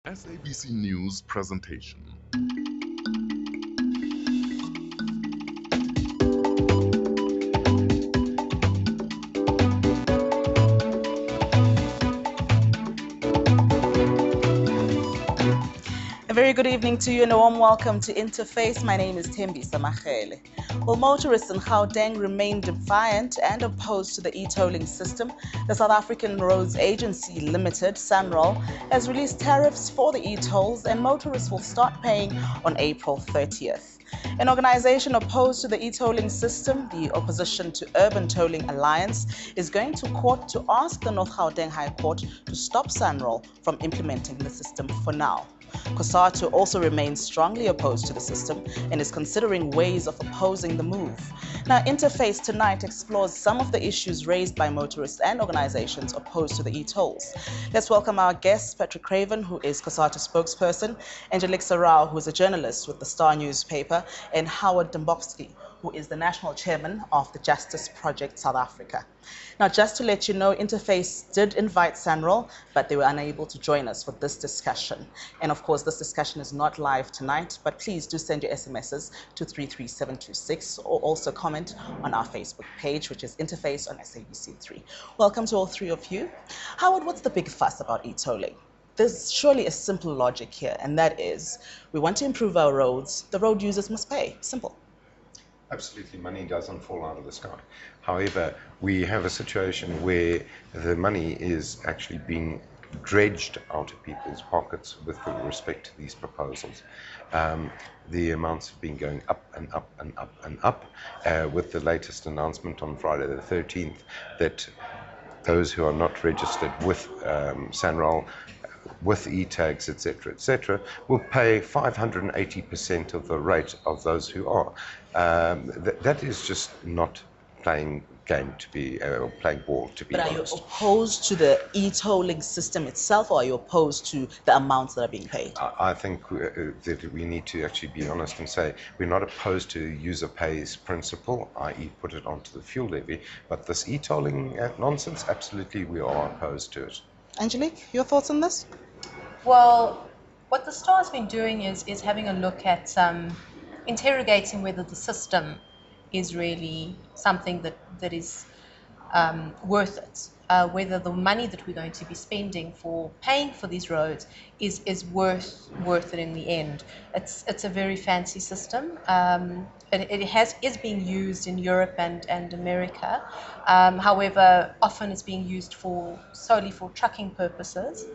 SABC News presentation. A very good evening to you and a warm welcome to Interface. My name is Tembi Samachele. While motorists in Gauteng remain defiant and opposed to the e-tolling system, the South African Roads Agency Limited, SANROL, has released tariffs for the e-tolls and motorists will start paying on April 30th. An organization opposed to the e-tolling system, the Opposition to Urban Tolling Alliance, is going to court to ask the North Gauteng High Court to stop SANROL from implementing the system for now. COSATU also remains strongly opposed to the system and is considering ways of opposing the move. Now, Interface tonight explores some of the issues raised by motorists and organizations opposed to the e-tolls. Let's welcome our guests, Patrick Craven, who is COSATU spokesperson, Angelique Sarau, who is a journalist with the Star newspaper, and Howard Dombovsky, who is the national chairman of the Justice Project South Africa. Now, just to let you know, Interface did invite SANROL, but they were unable to join us for this discussion. And of course, this discussion is not live tonight, but please do send your SMSs to 33726 or also comment on our Facebook page, which is Interface on SABC3. Welcome to all three of you. Howard, what's the big fuss about e-tolling? There's surely a simple logic here, and that is we want to improve our roads, the road users must pay. Simple. Absolutely, money doesn't fall out of the sky. However, we have a situation where the money is actually being dredged out of people's pockets with respect to these proposals. The amounts have been going up and up and up and up, with the latest announcement on Friday the 13th that those who are not registered with SANROL, with e-tags, etc., will pay 580% of the rate of those who are. That is just not playing game to be, or playing ball to be honest. But are you opposed to the e-tolling system itself, or are you opposed to the amounts that are being paid? I think that we need to actually be honest and say we're not opposed to user pays principle, i.e. put it onto the fuel levy, but this e-tolling nonsense, absolutely we are opposed to it. Angelique, your thoughts on this? Well, what the Star's been doing is having a look at interrogating whether the system is really something that is worth it, whether the money that we're going to be spending for paying for these roads is worth it in the end. It's a very fancy system. It is being used in Europe and America. However, often it's being used solely for trucking purposes.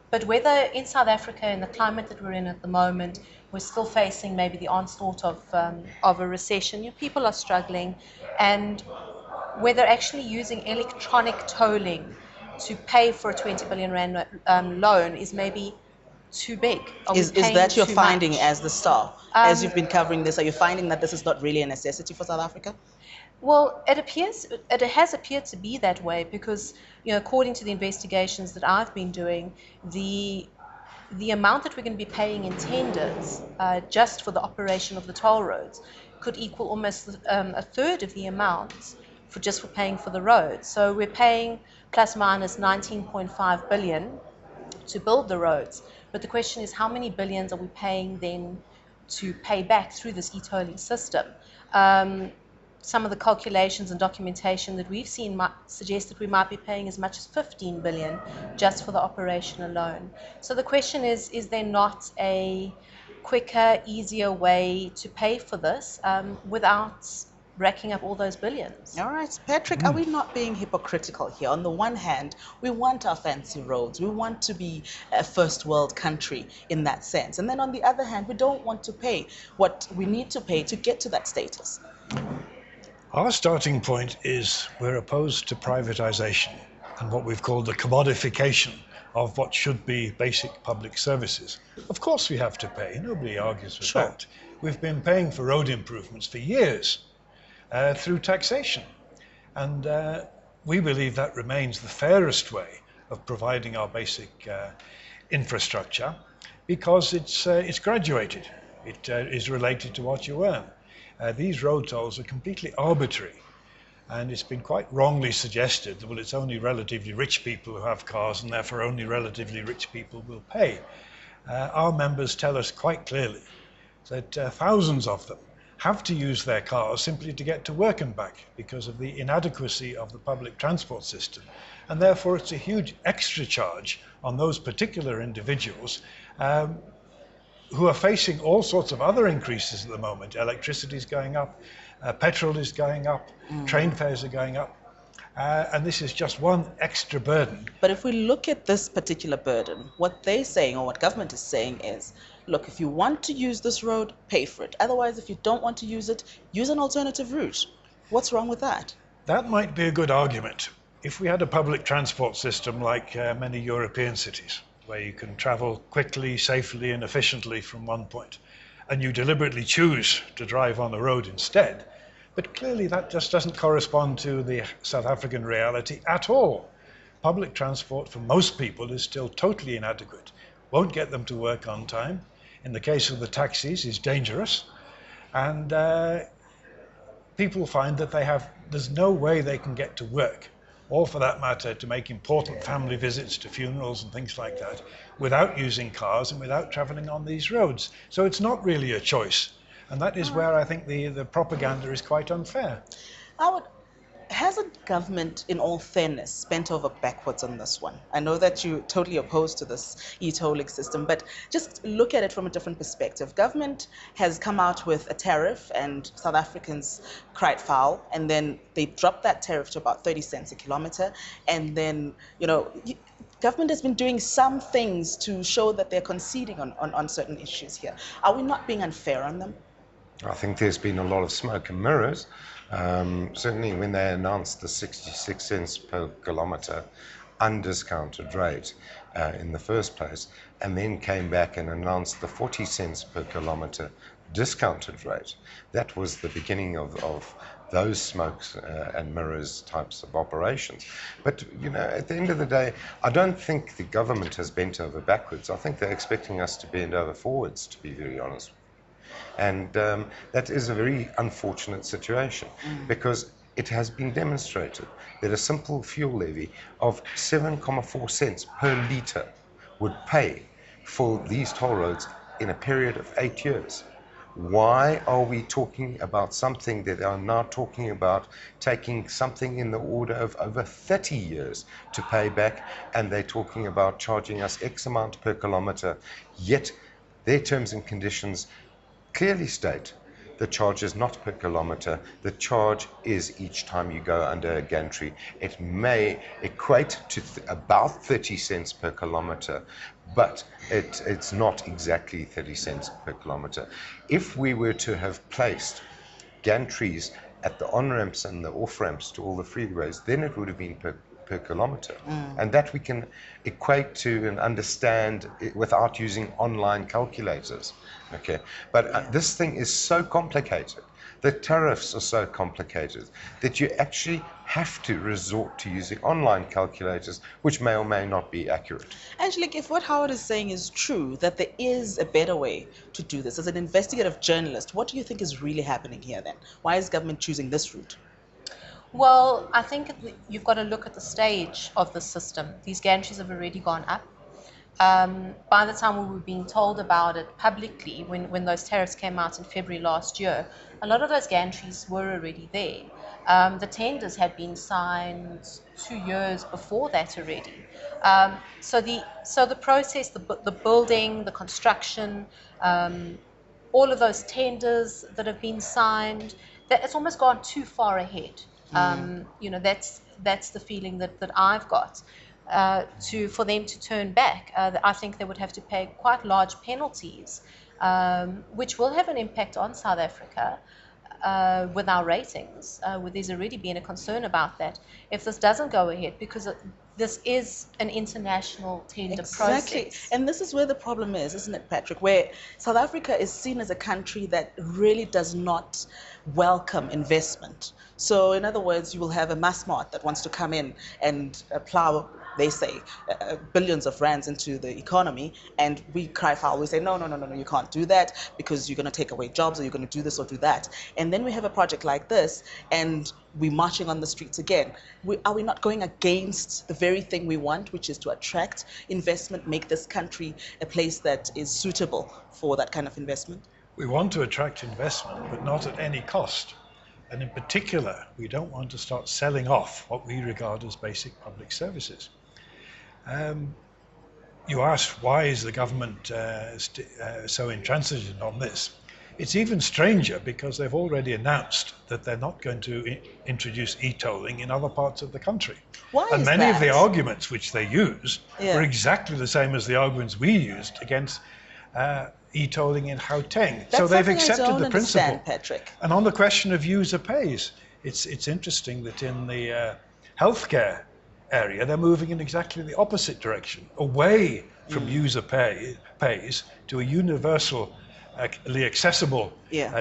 But whether in South Africa, in the climate that we're in at the moment, we're still facing maybe the onslaught of a recession. People are struggling, and whether actually using electronic tolling to pay for a 20 billion rand loan is maybe too big. Is that your finding as the Star? As you've been covering this, are you finding that this is not really a necessity for South Africa? Well, it has appeared to be that way because, according to the investigations that I've been doing, the amount that we're going to be paying in tenders just for the operation of the toll roads could equal almost a third of the amount for paying for the roads. So we're paying plus minus 19.5 billion to build the roads. But the question is, how many billions are we paying then to pay back through this e-tolling system? Some of the calculations and documentation that we've seen might suggest that we might be paying as much as 15 billion just for the operation alone. So the question is there not a quicker, easier way to pay for this without racking up all those billions? All right, Patrick, are we not being hypocritical here? On the one hand, we want our fancy roads. We want to be a first world country in that sense. And then on the other hand, we don't want to pay what we need to pay to get to that status. Our starting point is we're opposed to privatization and what we've called the commodification of what should be basic public services. Of course we have to pay. Nobody argues with that. We've been paying for road improvements for years through taxation. And we believe that remains the fairest way of providing our basic infrastructure because it's graduated. It is related to what you earn. These road tolls are completely arbitrary. And it's been quite wrongly suggested that, well, it's only relatively rich people who have cars and therefore only relatively rich people will pay. Our members tell us quite clearly that thousands of them have to use their cars simply to get to work and back because of the inadequacy of the public transport system. And therefore it's a huge extra charge on those particular individuals who are facing all sorts of other increases at the moment. Electricity is going up, petrol is going up, train fares are going up. And this is just one extra burden. But if we look at this particular burden, what they're saying, or what government is saying is, look, if you want to use this road, pay for it. Otherwise, if you don't want to use it, use an alternative route. What's wrong with that? That might be a good argument. If we had a public transport system like many European cities, where you can travel quickly, safely and efficiently from one point, and you deliberately choose to drive on the road instead, but clearly that just doesn't correspond to the South African reality at all. Public transport for most people is still totally inadequate, won't get them to work on time. In the case of the taxis, is dangerous. And people find that there's no way they can get to work, or for that matter, to make important family visits to funerals and things like that, without using cars and without traveling on these roads. So it's not really a choice. And that is where I think the propaganda is quite unfair. Hasn't government, in all fairness, bent over backwards on this one? I know that you're totally opposed to this e-tolling system, but just look at it from a different perspective. Government has come out with a tariff and South Africans cried foul, and then they dropped that tariff to about 30 cents a kilometer. And then, government has been doing some things to show that they're conceding on certain issues here. Are we not being unfair on them? I think there's been a lot of smoke and mirrors. Certainly when they announced the 66 cents per kilometre undiscounted rate in the first place, and then came back and announced the 40 cents per kilometre discounted rate, that was the beginning of those smokes and mirrors types of operations. But, at the end of the day, I don't think the government has bent over backwards. I think they're expecting us to bend over forwards, to be very honest. And that is a very unfortunate situation, because it has been demonstrated that a simple fuel levy of 7.4 cents per litre would pay for these toll roads in a period of 8 years. Why are we talking about something that are now talking about taking something in the order of over 30 years to pay back, and they're talking about charging us X amount per kilometre, yet their terms and conditions clearly state the charge is not per kilometre, the charge is each time you go under a gantry. It may equate to about 30 cents per kilometre, but it's not exactly 30 cents per kilometre. If we were to have placed gantries at the on-ramps and the off-ramps to all the freeways, then it would have been per kilometre. And that we can equate to and understand without using online calculators. Okay, but this thing is so complicated, the tariffs are so complicated, that you actually have to resort to using online calculators, which may or may not be accurate. Angelique, if what Howard is saying is true, that there is a better way to do this, as an investigative journalist, what do you think is really happening here then? Why is government choosing this route? Well, I think you've got to look at the stage of the system. These gantries have already gone up. By the time we were being told about it publicly, when those tariffs came out in February last year, a lot of those gantries were already there. The tenders had been signed 2 years before that already. So the process, the building, the construction, all of those tenders that have been signed, that it's almost gone too far ahead. That's the feeling that I've got. For them to turn back, I think they would have to pay quite large penalties, which will have an impact on South Africa with our ratings. There's already been a concern about that if this doesn't go ahead, because this is an international tender process. And this is where the problem is, isn't it, Patrick? Where South Africa is seen as a country that really does not welcome investment. So in other words, you will have a mass mart that wants to come in and plow they say, billions of rands into the economy, and we cry foul. We say, no, no, no, no, no, you can't do that because you're going to take away jobs, or you're going to do this or do that. And then we have a project like this, and we're marching on the streets again. Are we not going against the very thing we want, which is to attract investment, make this country a place that is suitable for that kind of investment? We want to attract investment, but not at any cost. And in particular, we don't want to start selling off what we regard as basic public services. You asked, why is the government so intransigent on this? It's even stranger because they've already announced that they're not going to introduce e-tolling in other parts of the country. Why and is many that? of the arguments which they used Yeah. were exactly the same as the arguments we used against e-tolling in Gauteng. That's So they've something I accepted don't the principle. understand, Patrick. And on the question of user pays, it's interesting that in the healthcare area, they're moving in exactly the opposite direction, away from user pays to a universally accessible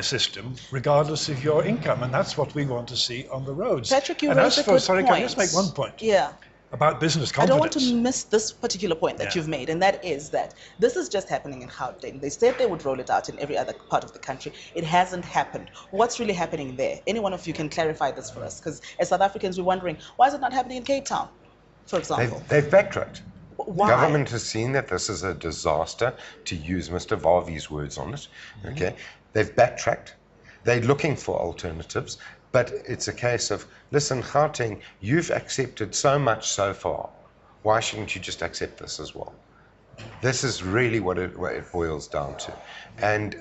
system, regardless of your income. And that's what we want to see on the roads. Patrick, you and raised a good sorry, point. can I just make one point? Yeah. About business I don't confidence. want to miss this particular point that you've made, and that is that this is just happening in Gauteng. They said they would roll it out in every other part of the country. It hasn't happened. What's really happening there? Any one of you can clarify this for us, because as South Africans, we're wondering, why is it not happening in Cape Town, for example? They've backtracked. Why? Government has seen that this is a disaster, to use Mr. Varvey's words on it. Okay, they've backtracked. They're looking for alternatives, but it's a case of, listen, Gauteng, you've accepted so much so far. Why shouldn't you just accept this as well? This is really what it boils down to. And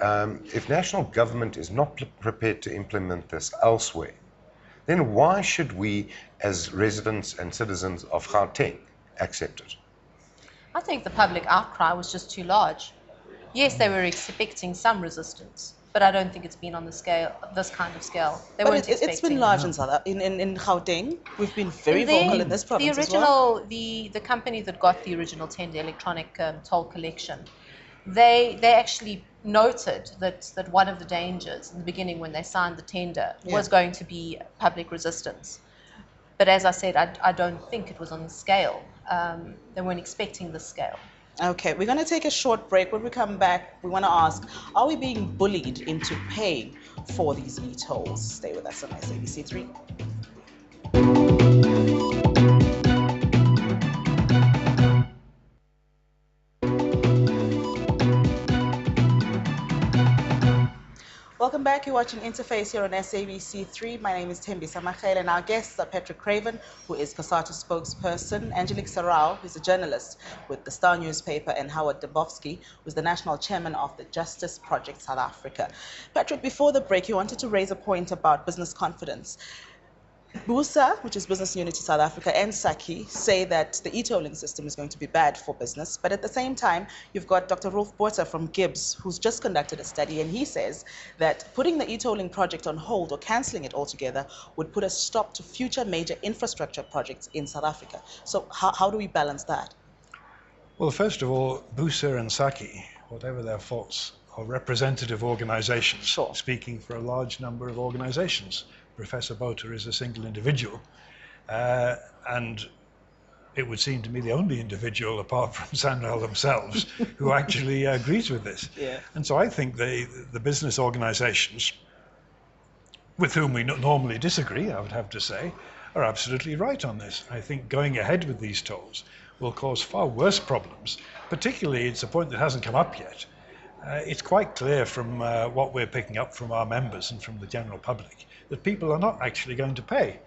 if national government is not prepared to implement this elsewhere, then why should we, as residents and citizens of Gauteng, accept it? I think the public outcry was just too large. Yes, they were expecting some resistance, but I don't think it's been on the scale, this kind of scale. They weren't But it's been large in Gauteng. We've been very vocal in this province as well. The company that got the original tender, electronic toll collection, they actually noted that one of the dangers in the beginning when they signed the tender was going to be public resistance. But as I said, I don't think it was on the scale. They weren't expecting the scale. Okay, we're going to take a short break. When we come back, we want to ask, are we being bullied into paying for these e-tolls? Stay with us on SABC3. Welcome back. You're watching Interface here on SABC3. My name is Tembi Samachele, and our guests are Patrick Craven, who is COSATU spokesperson, Angelique Sarau, who's a journalist with the Star newspaper, and Howard Dembowski, who's the national chairman of the Justice Project South Africa. Patrick, before the break, you wanted to raise a point about business confidence. BUSA, which is Business Unity South Africa, and SACI say that the e-tolling system is going to be bad for business. But at the same time, you've got Dr. Rolf Botha from Gibbs, who's just conducted a study, and he says that putting the e-tolling project on hold or cancelling it altogether would put a stop to future major infrastructure projects in South Africa. So how do we balance that? Well, first of all, BUSA and SACI, whatever their faults, are representative organizations, speaking for a large number of organizations. Professor Botha is a single individual, and it would seem to me the only individual, apart from SANRAL themselves, who actually agrees with this. Yeah. And so I think the business organizations, with whom we normally disagree, I would have to say, are absolutely right on this. I think going ahead with these tolls will cause far worse problems. Particularly, it's a point that hasn't come up yet. It's quite clear from what we're picking up from our members and from the general public that people are not actually going to pay.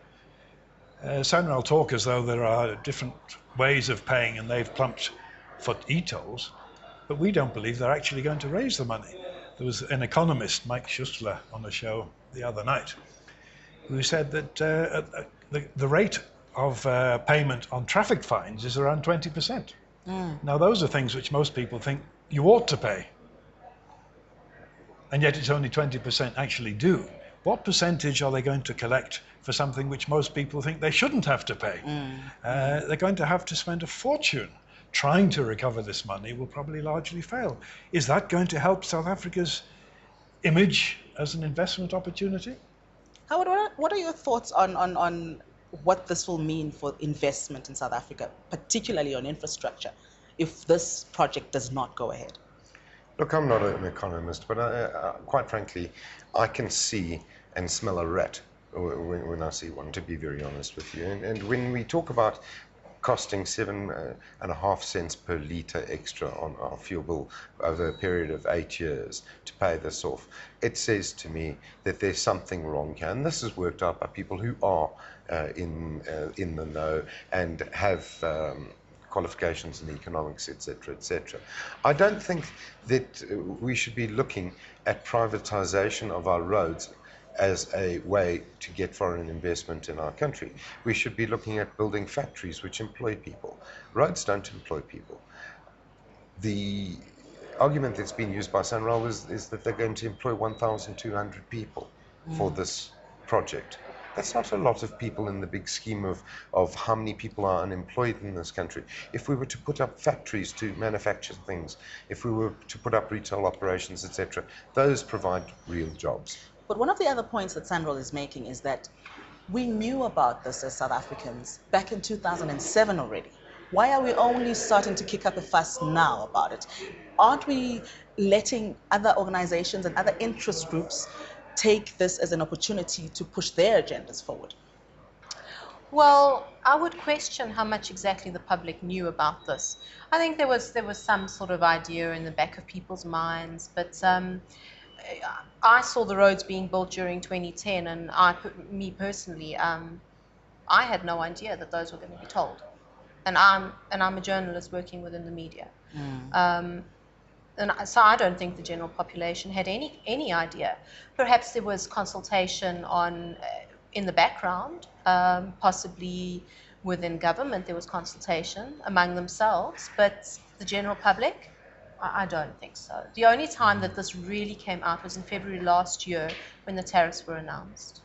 SANRAL talk as though there are different ways of paying and they've plumped for e-tolls, but we don't believe they're actually going to raise the money. There was an economist, Mike Schustler, on the show the other night, who said that the rate of payment on traffic fines is around 20%. Now, those are things which most people think you ought to pay, and yet it's only 20% actually do. What percentage are they going to collect for something which most people think they shouldn't have to pay? They're going to have to spend a fortune. Trying to recover this money will probably largely fail. Is that going to help South Africa's image as an investment opportunity? Howard, what are your thoughts on what this will mean for investment in South Africa, particularly on infrastructure, if this project does not go ahead? Look, I'm not an economist, but quite frankly, I can see and smell a rat when I see one, to be very honest with you. And when we talk about costing 7.5 cents per litre extra on our fuel bill over a period of 8 years to pay this off, it says to me that there's something wrong here. And this is worked out by people who are in the know and have qualifications in economics, etc., etc. I don't think that we should be looking at privatization of our roads as a way to get foreign investment in our country. We should be looking at building factories which employ people. Roads don't employ people. The argument that's been used by Sanral is that they're going to employ 1,200 people for this project. That's not a lot of people in the big scheme of how many people are unemployed in this country. If we were to put up factories to manufacture things, if we were to put up retail operations, etc., those provide real jobs. But one of the other points that Sandral is making is that we knew about this as South Africans back in 2007 already. Why are we only starting to kick up a fuss now about it? Aren't we letting other organizations and other interest groups take this as an opportunity to push their agendas forward? Well, I would question how much exactly the public knew about this. I think there was some sort of idea in the back of people's minds, but I saw the roads being built during 2010, and me personally, I had no idea that those were going to be told. And I'm a journalist working within the media. And so I don't think the general population had any idea. Perhaps there was consultation in the background, possibly within government there was consultation among themselves, but the general public, I don't think so. The only time that this really came out was in February last year when the tariffs were announced.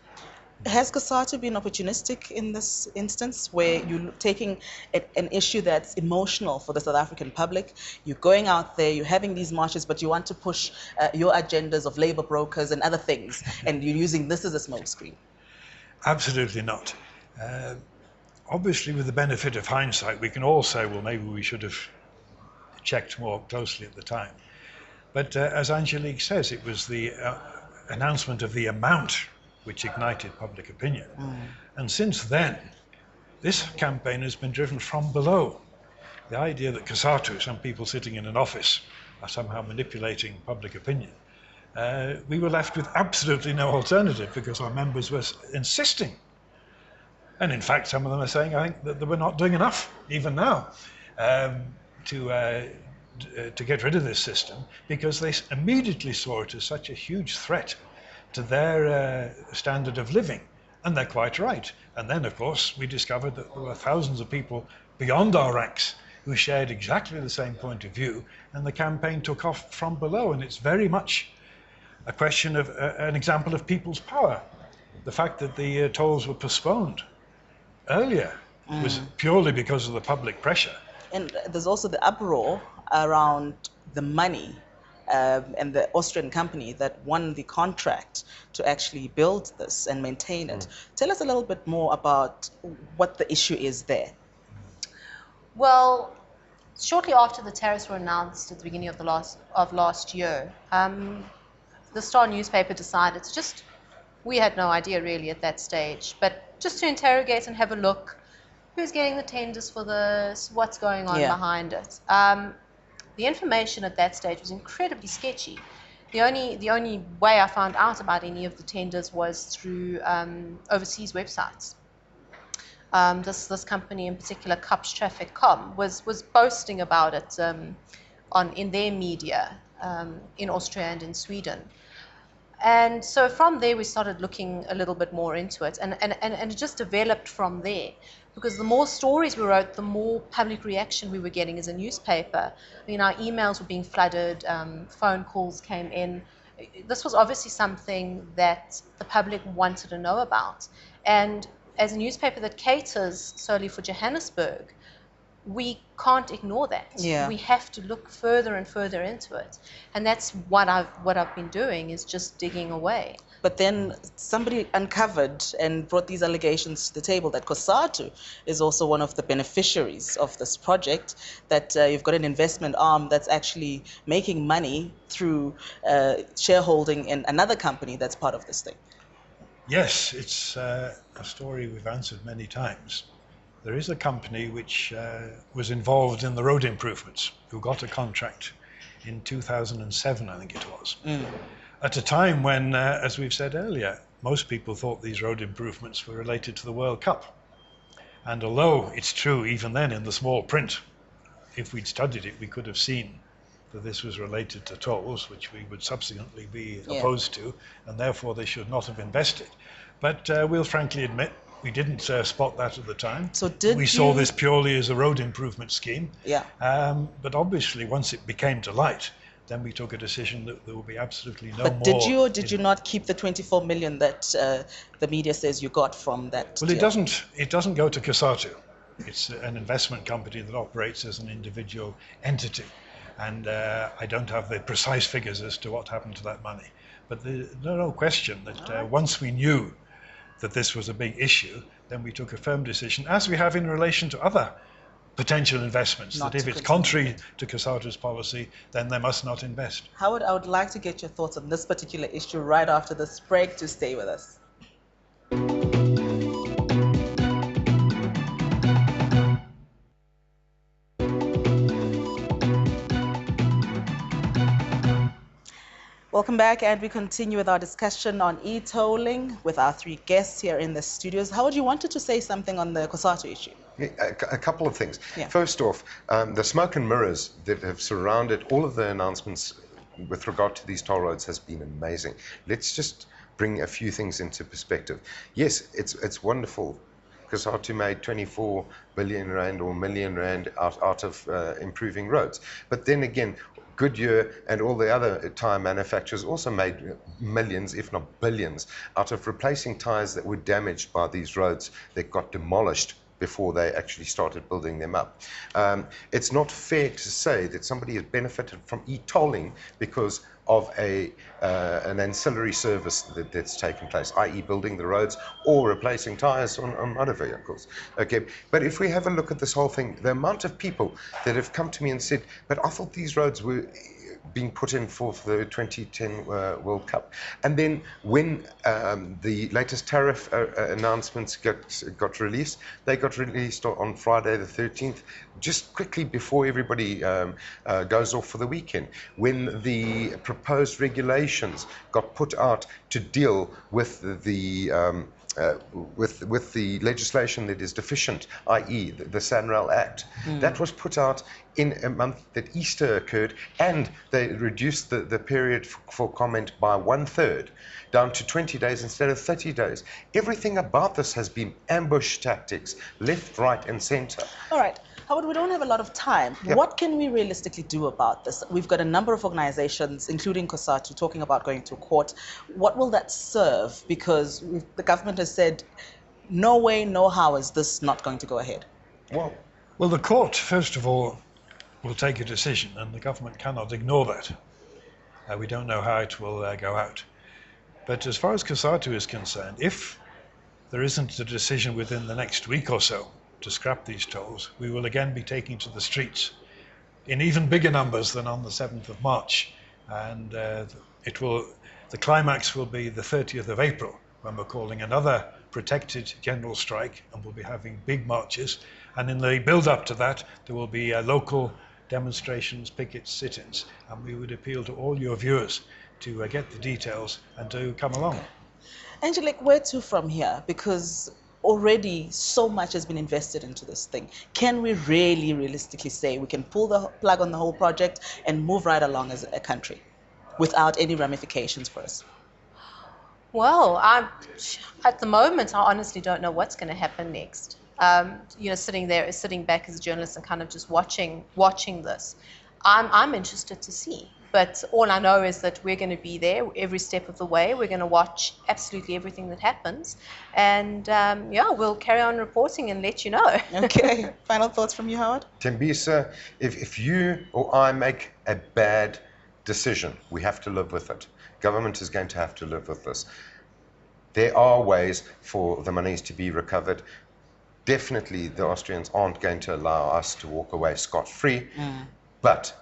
Has COSATU been opportunistic in this instance, where you're taking an issue that's emotional for the South African public, you're going out there, you're having these marches, but you want to push your agendas of labor brokers and other things, and you're using this as a smokescreen? Absolutely not. Obviously, with the benefit of hindsight, we can all say, well, maybe we should have checked more closely at the time. But as Angelique says, it was the announcement of the amount which ignited public opinion. And since then, this campaign has been driven from below. The idea that COSATU, some people sitting in an office, are somehow manipulating public opinion, we were left with absolutely no alternative because our members were insisting. And in fact, some of them are saying, I think, that we're not doing enough, even now, to get rid of this system, because they immediately saw it as such a huge threat to their standard of living, and they're quite right. And then, of course, we discovered that there were thousands of people beyond our ranks who shared exactly the same point of view, and the campaign took off from below. And it's very much a question of an example of people's power. The fact that the tolls were postponed earlier was purely because of the public pressure. And there's also the uproar around the money and the Austrian company that won the contract to actually build this and maintain it. Tell us a little bit more about what the issue is there. Well, shortly after the tariffs were announced at the beginning of last year, the Star newspaper decided we had no idea really at that stage, but just to interrogate and have a look, who's getting the tenders for this, what's going on behind it. The information at that stage was incredibly sketchy. The only way I found out about any of the tenders was through overseas websites. This company in particular, Cups Traffic.com, was boasting about it in their media in Austria and in Sweden. And so from there we started looking a little bit more into it, and it just developed from there. Because the more stories we wrote, the more public reaction we were getting as a newspaper. I mean, our emails were being flooded, phone calls came in. This was obviously something that the public wanted to know about. And as a newspaper that caters solely for Johannesburg, we can't ignore that. We have to look further and further into it. And that's what I've been doing, is just digging away. But then somebody uncovered and brought these allegations to the table that COSATU is also one of the beneficiaries of this project, that you've got an investment arm that's actually making money through shareholding in another company that's part of this thing. Yes, it's a story we've answered many times. There is a company which was involved in the road improvements, who got a contract in 2007, I think it was. At a time when, as we've said earlier, most people thought these road improvements were related to the World Cup. And although it's true, even then in the small print, if we'd studied it, we could have seen that this was related to tolls, which we would subsequently be opposed to, and therefore they should not have invested. But we'll frankly admit, we didn't spot that at the time. So we saw this purely as a road improvement scheme. Yeah. But obviously, once it became to light, then we took a decision that there will be absolutely no more. But did you or did you not keep the 24 million that the media says you got from that Well, deal? it doesn't go to COSATU. It's an investment company that operates as an individual entity. And I don't have the precise figures as to what happened to that money. But there's no question that once we knew that this was a big issue, then we took a firm decision, as we have in relation to other potential investments, that if it's contrary to COSATU's policy, then they must not invest. Howard, I would like to get your thoughts on this particular issue right after this break. To stay with us. Welcome back, and we continue with our discussion on e-tolling with our three guests here in the studios. Howard, you wanted to say something on the COSATU issue? A couple of things. Yeah. First off, the smoke and mirrors that have surrounded all of the announcements with regard to these toll roads has been amazing. Let's just bring a few things into perspective. Yes, it's wonderful. COSATU made 24 billion rand or million rand out of improving roads. But then again, Goodyear and all the other tyre manufacturers also made millions, if not billions, out of replacing tyres that were damaged by these roads that got demolished before they actually started building them up. It's not fair to say that somebody has benefited from e-tolling because of an ancillary service that's taken place, i.e. building the roads or replacing tyres on motor vehicles. Okay, but if we have a look at this whole thing, the amount of people that have come to me and said, but I thought these roads were being put in for the 2010 World Cup. And then when the latest tariff announcements got released, they got released on Friday the 13th, just quickly before everybody goes off for the weekend. When the proposed regulations got put out to deal with the legislation that is deficient, i.e. the SANRAL Act. That was put out in a month that Easter occurred, and they reduced the period for comment by 1/3, down to 20 days instead of 30 days. Everything about this has been ambush tactics, left, right, and center. All right. Howard, we don't have a lot of time. Yep. What can we realistically do about this? We've got a number of organizations, including COSATU, talking about going to court. What will that serve? Because the government has said, no way, no how is this not going to go ahead. Well, the court, first of all, will take a decision, and the government cannot ignore that. We don't know how it will go out. But as far as COSATU is concerned, if there isn't a decision within the next week or so to scrap these tolls, we will again be taking to the streets in even bigger numbers than on the 7th of March. And the climax will be the 30th of April, when we're calling another protected general strike, and we'll be having big marches. And in the build-up to that, there will be local demonstrations, pickets, sit-ins. And we would appeal to all your viewers to get the details and to come along. Angelique, where to from here? Because already so much has been invested into this thing. Can we really realistically say we can pull the plug on the whole project and move right along as a country without any ramifications for us? Well, at the moment, I honestly don't know what's going to happen next. Sitting back as a journalist and kind of just watching this, I'm interested to see. But all I know is that we're going to be there every step of the way. We're going to watch absolutely everything that happens. And we'll carry on reporting and let you know. Okay. Final thoughts from you, Howard? Tembisa, if you or I make a bad decision, we have to live with it. Government is going to have to live with this. There are ways for the monies to be recovered. Definitely the Austrians aren't going to allow us to walk away scot-free, but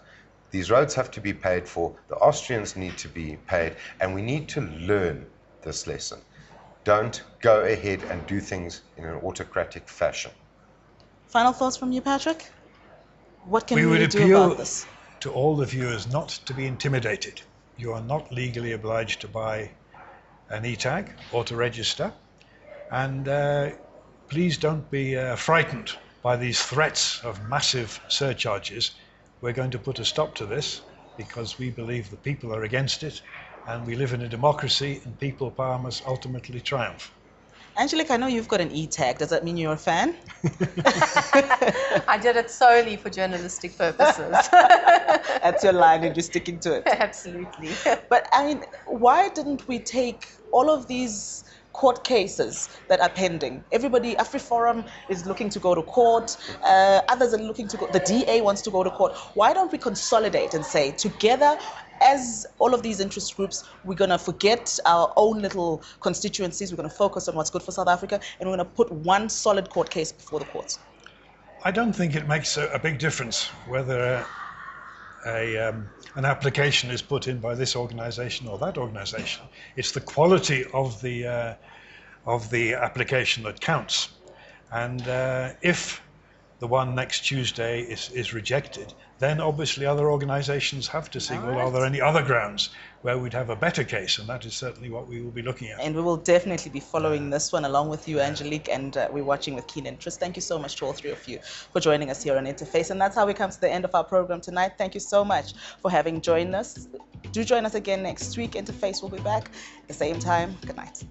these roads have to be paid for, the Austrians need to be paid, and we need to learn this lesson. Don't go ahead and do things in an autocratic fashion. Final thoughts from you, Patrick? What can we would really do appeal about this? to all the viewers not to be intimidated. You are not legally obliged to buy an e-tag or to register, and please don't be frightened by these threats of massive surcharges. We're going to put a stop to this because we believe the people are against it, and we live in a democracy, and people power must ultimately triumph. Angelique, I know you've got an e-tag. Does that mean you're a fan? I did it solely for journalistic purposes. That's your line and you're sticking to it. Absolutely. But I mean, why didn't we take all of these court cases that are pending? Everybody, AfriForum is looking to go to court. Others are looking to go. The DA wants to go to court. Why don't we consolidate and say, together, as all of these interest groups, we're going to forget our own little constituencies. We're going to focus on what's good for South Africa, and we're going to put one solid court case before the courts. I don't think it makes a big difference whether an application is put in by this organization or that organization. It's the quality of the application that counts. And if the one next Tuesday is rejected, then obviously other organizations have to see, well, are there any other grounds where we'd have a better case? And that is certainly what we will be looking at. And we will definitely be following this one along with you, Angelique, and we're watching with keen interest. Thank you so much to all three of you for joining us here on Interface. And that's how we come to the end of our program tonight. Thank you so much for having joined us. Do join us again next week. Interface will be back at the same time. Good night.